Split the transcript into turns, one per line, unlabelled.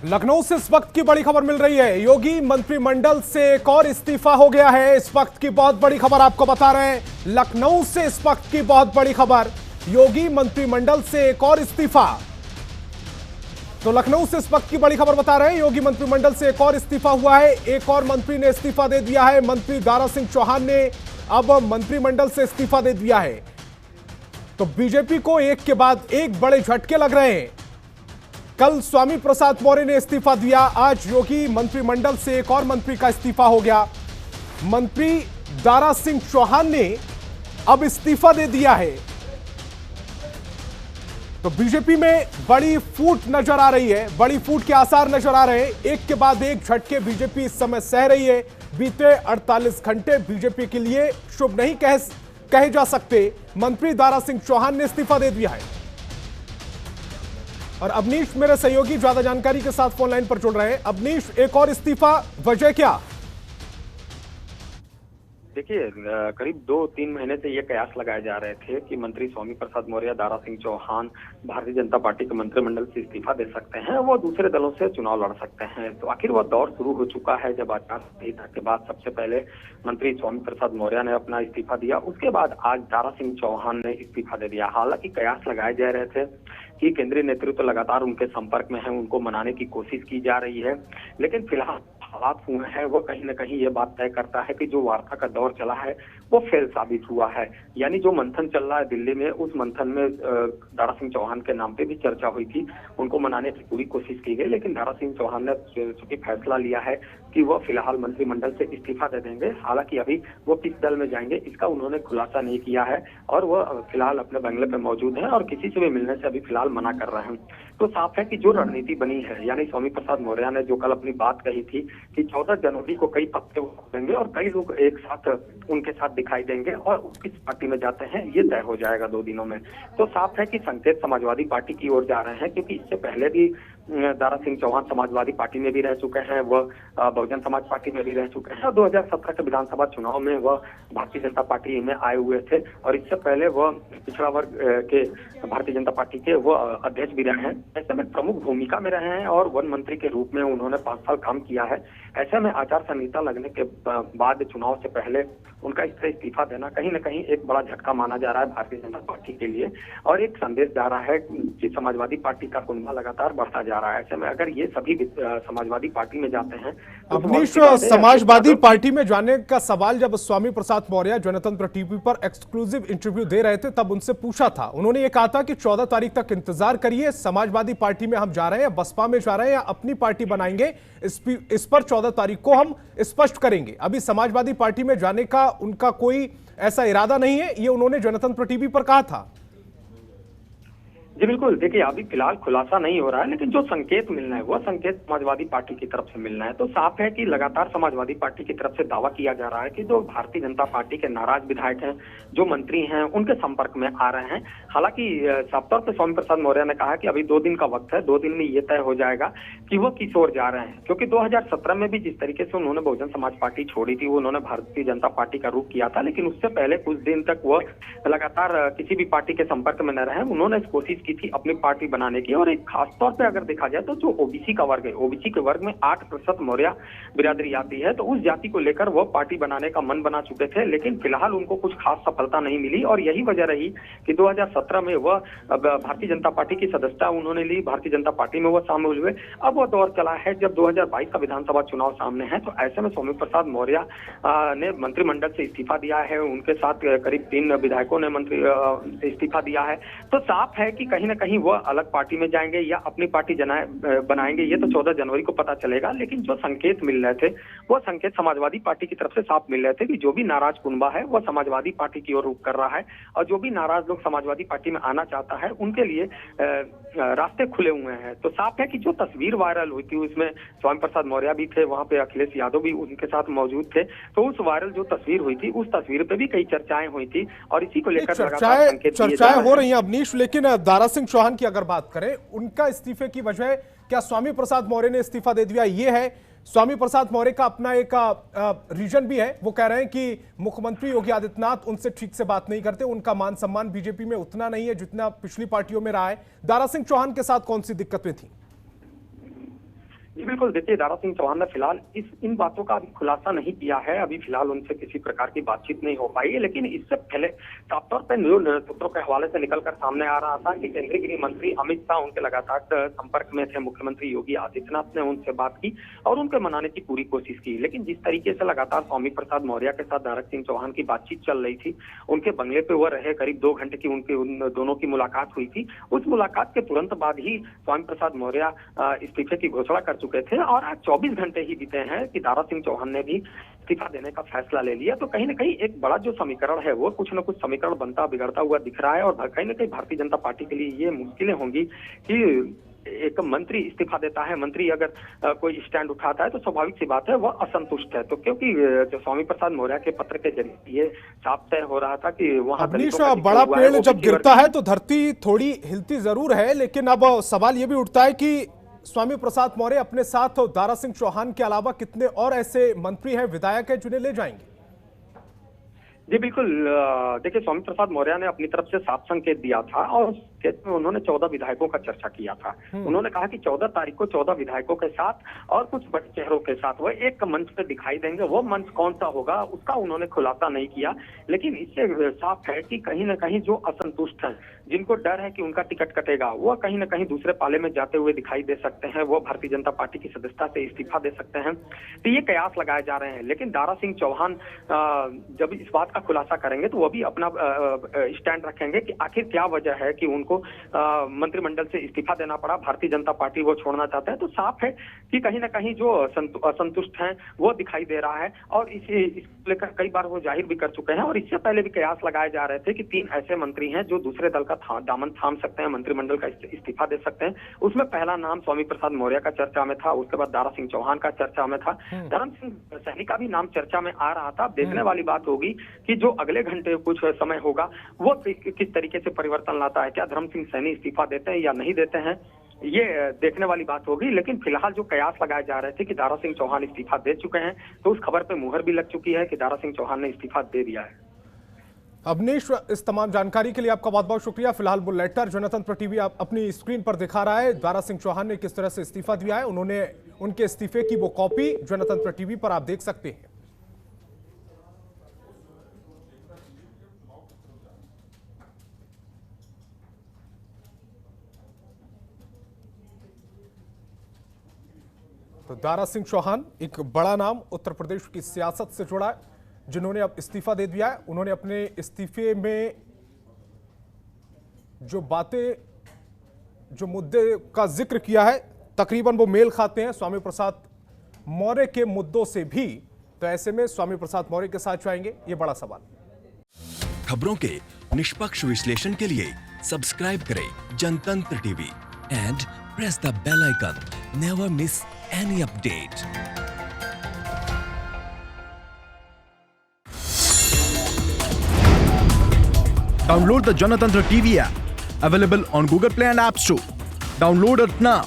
लखनऊ से इस वक्त की बड़ी खबर मिल रही है। योगी मंत्रिमंडल से एक और इस्तीफा हो गया है। इस वक्त की बहुत बड़ी खबर आपको बता रहे हैं। लखनऊ से इस वक्त की बहुत बड़ी खबर, योगी मंत्रिमंडल से एक और इस्तीफा। तो लखनऊ से इस वक्त की बड़ी खबर बता रहे हैं, योगी मंत्रिमंडल से एक और इस्तीफा हुआ है। एक और मंत्री ने इस्तीफा दे दिया है। मंत्री दारा सिंह चौहान ने अब मंत्रिमंडल से इस्तीफा दे दिया है। तो बीजेपी को एक के बाद एक बड़े झटके लग रहे हैं। कल स्वामी प्रसाद मौर्य ने इस्तीफा दिया, आज योगी मंत्रिमंडल से एक और मंत्री का इस्तीफा हो गया। मंत्री दारा सिंह चौहान ने अब इस्तीफा दे दिया है। तो बीजेपी में बड़ी फूट नजर आ रही है, बड़ी फूट के आसार नजर आ रहे हैं। एक के बाद एक झटके बीजेपी इस समय सह रही है। बीते 48 घंटे बीजेपी के लिए शुभ नहीं कहे जा सकते। मंत्री दारा सिंह चौहान ने इस्तीफा दे दिया है। और अवनीश मेरे सहयोगी ज्यादा जानकारी के साथ फोन लाइन पर जुड़ रहे हैं। अवनीश, एक और इस्तीफा, वजह क्या?
देखिए, करीब 2-3 महीने से ये कयास लगाए जा रहे थे कि मंत्री स्वामी प्रसाद मौर्य, दारा सिंह चौहान भारतीय जनता पार्टी के मंत्रिमंडल से इस्तीफा दे सकते हैं, वो दूसरे दलों से चुनाव लड़ सकते हैं। तो आखिर वह दौर शुरू हो चुका है जब आचार संहिता के बाद सबसे पहले मंत्री स्वामी प्रसाद मौर्य ने अपना इस्तीफा दिया, उसके बाद आज दारा सिंह चौहान ने इस्तीफा दे दिया। हालांकि कयास लगाए जा रहे थे कि केंद्रीय नेतृत्व लगातार उनके संपर्क में है, उनको मनाने की कोशिश की जा रही है, लेकिन फिलहाल हालात हुए हैं वो कहीं न कहीं ये बात तय करता है कि जो वार्ता का दौर चला है वो फेल साबित हुआ है। यानी जो मंथन चल रहा है दिल्ली में, उस मंथन में दारा सिंह चौहान के नाम पे भी चर्चा हुई थी, उनको मनाने की पूरी कोशिश की गई, लेकिन दारा सिंह चौहान ने चूंकि फैसला लिया है कि वो फिलहाल मंत्रिमंडल से इस्तीफा दे देंगे। हालांकि अभी वो किस दल में जाएंगे इसका उन्होंने खुलासा नहीं किया है और वो फिलहाल अपने बंगले पे मौजूद है और किसी से भी मिलने से अभी फिलहाल मना कर रहे हैं। तो साफ है कि जो रणनीति बनी है, यानी स्वामी प्रसाद मौर्य ने जो कल अपनी बात कही थी कि 14 जनवरी को कई पत्ते देंगे और कई लोग एक साथ उनके साथ दिखाई देंगे और किस पार्टी में जाते हैं ये तय हो जाएगा 2 दिनों में। तो साफ है कि संकेत समाजवादी पार्टी की ओर जा रहे हैं, क्योंकि इससे पहले भी दारा सिंह चौहान समाजवादी पार्टी में भी रह चुके हैं, वह बहुजन समाज पार्टी में भी रह चुके हैं और 2017 के विधानसभा चुनाव में वह भारतीय जनता पार्टी में आए हुए थे और इससे पहले वह पिछड़ा वर्ग के भारतीय जनता पार्टी के वो अध्यक्ष भी रहे हैं। ऐसे में प्रमुख भूमिका में रहे हैं और वन मंत्री के रूप में उन्होंने 5 साल काम किया है। ऐसे में आचार संहिता लगने के बाद चुनाव से पहले उनका इस तरह इस्तीफा देना कहीं न कहीं एक बड़ा झटका माना जा रहा है भारतीय जनता पार्टी के लिए और एक संदेश जा रहा है कि समाजवादी पार्टी का कुनबा लगातार बढ़ता जा रहा है। ऐसे में अगर ये सभी समाजवादी पार्टी में जाते हैं तो
अवनीश, समाजवादी पार्टी में जाने का सवाल जब स्वामी प्रसाद मौर्य जनतंत्र टीवी पर एक्सक्लूसिव इंटरव्यू दे रहे थे तब उनसे पूछा था। उन्होंने ये कहा था कि 14 तारीख तक इंतजार करिए, समाजवादी पार्टी में हम जा रहे हैं, बसपा में जा रहे हैं या अपनी पार्टी बनाएंगे, इस पर 14 तारीख को हम स्पष्ट करेंगे। अभी समाजवादी पार्टी में जाने का उनका कोई ऐसा इरादा नहीं है, ये उन्होंने जनतंत्र टीवी पर कहा था।
जी बिल्कुल, देखिए अभी फिलहाल खुलासा नहीं हो रहा है, लेकिन जो संकेत मिलना है वो संकेत समाजवादी पार्टी की तरफ से मिलना है। तो साफ है कि लगातार समाजवादी पार्टी की तरफ से दावा किया जा रहा है कि जो भारतीय जनता पार्टी के नाराज विधायक हैं, जो मंत्री हैं, उनके संपर्क में आ रहे हैं। हालांकि साफ तौर पर स्वामी प्रसाद मौर्य ने कहा कि अभी 2 दिन का वक्त है, 2 दिन में ये तय हो जाएगा कि वो किस ओर जा रहे हैं, क्योंकि 2017 में भी जिस तरीके से उन्होंने बहुजन समाज पार्टी छोड़ी थी, वो उन्होंने भारतीय जनता पार्टी का रुख किया था, लेकिन उससे पहले कुछ दिन तक वो लगातार किसी भी पार्टी के संपर्क में न रहे। उन्होंने कोशिश की थी अपनी पार्टी बनाने की और एक खास तौर पे अगर देखा जाए तो जो ओबीसी का वर्ग है, ओबीसी के वर्ग में 8% मौर्य बिरादरी आती है, तो उस जाति को लेकर वो पार्टी बनाने का मन बना चुके थे, लेकिन फिलहाल उनको कुछ खास सफलता नहीं मिली और यही वजह रही कि 2017 में वह भारतीय जनता पार्टी की सदस्यता उन्होंने ली, भारतीय जनता पार्टी में वो शामिल हुए। अब वो दौर चला है जब 2022 का विधानसभा चुनाव सामने है, तो ऐसे में स्वामी प्रसाद मौर्य ने मंत्रिमंडल से इस्तीफा दिया है, उनके साथ करीब 3 विधायकों ने मंत्री इस्तीफा दिया है। तो साफ है कि कहीं ना कहीं वो अलग पार्टी में जाएंगे या अपनी पार्टी बनाएंगे, ये तो 14 जनवरी को पता चलेगा। लेकिन जो संकेत मिल रहे थे वो संकेत समाजवादी पार्टी की तरफ से साफ मिल रहे थे कि जो भी नाराज कुनबा है वो समाजवादी पार्टी की ओर रुख कर रहा है और जो भी नाराज लोग समाजवादी पार्टी में आना चाहता है उनके लिए रास्ते खुले हुए हैं। तो साफ है कि जो तस्वीर वायरल हुई थी उसमें स्वामी प्रसाद मौर्य भी थे, वहां पे अखिलेश यादव भी उनके साथ मौजूद थे, तो उस वायरल जो तस्वीर हुई थी उस तस्वीर पे भी कई चर्चाएं हुई थी और इसी को लेकर
चर्चाएं हो रही हैं अवनीश। लेकिन दारा सिंह चौहान की अगर बात करें, उनका इस्तीफे की वजह क्या स्वामी प्रसाद मौर्य ने इस्तीफा दे दिया ये है? स्वामी प्रसाद मौर्य का अपना एक रीजन भी है, वो कह रहे हैं कि मुख्यमंत्री योगी आदित्यनाथ उनसे ठीक से बात नहीं करते, उनका मान सम्मान बीजेपी में उतना नहीं है जितना पिछली पार्टियों में रहा है। दारा सिंह चौहान के साथ कौन सी दिक्कतें थी?
जी बिल्कुल, देखिए दारा सिंह चौहान ने फिलहाल इन बातों का अभी खुलासा नहीं किया है। अभी फिलहाल उनसे किसी प्रकार की बातचीत नहीं हो पाई है, लेकिन इससे पहले साफ तौर पर न्यूज सूत्रों के हवाले से निकलकर सामने आ रहा था कि केंद्रीय गृह मंत्री अमित शाह उनके लगातार संपर्क में थे। मुख्यमंत्री योगी आदित्यनाथ ने उनसे बात की और उनके मनाने की पूरी कोशिश की, लेकिन जिस तरीके से लगातार स्वामी प्रसाद मौर्य के साथ दारा सिंह चौहान की बातचीत चल रही थी, उनके बंगले पे वो रहे, करीब 2 घंटे की उन दोनों की मुलाकात हुई थी। उस मुलाकात के तुरंत बाद ही स्वामी प्रसाद मौर्य इस्तीफे की घोषणा कर चुके थे और आज 24 घंटे ही बीते हैं कि दारा सिंह चौहान ने भी इस्तीफा देने का फैसला ले लिया। तो कहीं ना कहीं एक बड़ा जो समीकरण है वो कुछ न कुछ समीकरण बनता बिगड़ता हुआ दिख रहा है और कहीं ना कहीं भारतीय जनता पार्टी के लिए ये मुश्किलें होंगी कि एक मंत्री इस्तीफा देता है, मंत्री अगर कोई स्टैंड उठाता है तो स्वाभाविक सी बात है वह असंतुष्ट है। तो क्योंकि जो स्वामी प्रसाद मौर्य के पत्र के जरिए ये साफ तय हो रहा था कि वहां
बड़ा पेड़ जब गिरता है तो धरती थोड़ी हिलती जरूर है, लेकिन अब सवाल ये भी उठता है कि स्वामी प्रसाद मौर्य अपने साथ दारा सिंह चौहान के अलावा कितने और ऐसे मंत्री हैं, विधायक हैं जिन्हें ले जाएंगे?
जी बिल्कुल, देखिए स्वामी प्रसाद मौर्य ने अपनी तरफ से साफ संकेत दिया था और में उन्होंने 14 विधायकों का चर्चा किया था। उन्होंने कहा कि 14 तारीख को 14 विधायकों के साथ और कुछ बड़े चेहरों के साथ वो एक मंच पे दिखाई देंगे। वो मंच कौन सा होगा उसका उन्होंने खुलासा नहीं किया, लेकिन इससे साफ है कि कहीं ना कहीं जो असंतुष्ट हैं, जिनको डर है कि उनका टिकट कटेगा, वो कहीं ना कहीं दूसरे पाले में जाते हुए दिखाई दे सकते हैं। वो भारतीय जनता पार्टी की सदस्यता से इस्तीफा दे सकते हैं। तो ये कयास लगाए जा रहे हैं, लेकिन दारा सिंह चौहान जब इस बात का खुलासा करेंगे तो वो भी अपना स्टैंड रखेंगे कि आखिर क्या वजह है कि उनको मंत्रिमंडल से इस्तीफा देना पड़ा। भारतीय जनता पार्टी वो छोड़ना चाहते हैं। तो साफ है कि कहीं ना कहीं जो असंतुष्ट हैं वो दिखाई दे रहा है और इसे लेकर कई बार वो जाहिर भी कर चुके हैं। और इससे पहले भी कयास लगाए जा रहे थे कि 3 ऐसे मंत्री हैं जो दूसरे दल का दामन थाम सकते हैं, मंत्रिमंडल का इस्तीफा दे सकते हैं। उसमें पहला नाम स्वामी प्रसाद मौर्य का चर्चा में था, उसके बाद दारा सिंह चौहान का चर्चा में था, धर्म सिंह सैनी का भी नाम चर्चा में आ रहा था। देखने वाली बात होगी कि जो अगले घंटे कुछ समय होगा वो किस तरीके से परिवर्तन लाता है। क्या धर्म सिंह सैनी इस्तीफा देते हैं या नहीं देते हैं, ये देखने वाली बात होगी। लेकिन फिलहाल जो कयास लगाए जा रहे थे कि दारा सिंह चौहान इस्तीफा दे चुके हैं, तो उस खबर पे मुहर भी लग चुकी है कि दारा सिंह चौहान ने इस्तीफा दे दिया है।
अवनीश, इस तमाम जानकारी के लिए आपका बहुत बहुत शुक्रिया। फिलहाल वो लेटर जनतंत्र टीवी आप अपनी स्क्रीन पर दिखा रहा है, दारा सिंह चौहान ने किस तरह से इस्तीफा दिया है। उनके इस्तीफे की वो कॉपी जनतंत्र टीवी पर आप देख सकते हैं। तो दारा सिंह चौहान एक बड़ा नाम उत्तर प्रदेश की सियासत से जुड़ा है, जिन्होंने अब इस्तीफा दे दिया है। उन्होंने अपने इस्तीफे में जो बातें, जो मुद्दे का जिक्र किया है, तकरीबन वो मेल खाते हैं स्वामी प्रसाद मौर्य के मुद्दों से भी। तो ऐसे में स्वामी प्रसाद मौर्य के साथ जाएंगे, ये बड़ा सवाल।
खबरों के निष्पक्ष विश्लेषण के लिए सब्सक्राइब करें Janatantra TV and press the bell icon. Never miss any update.
Download the Janatantra TV app, available on Google Play and App Store. Download it now.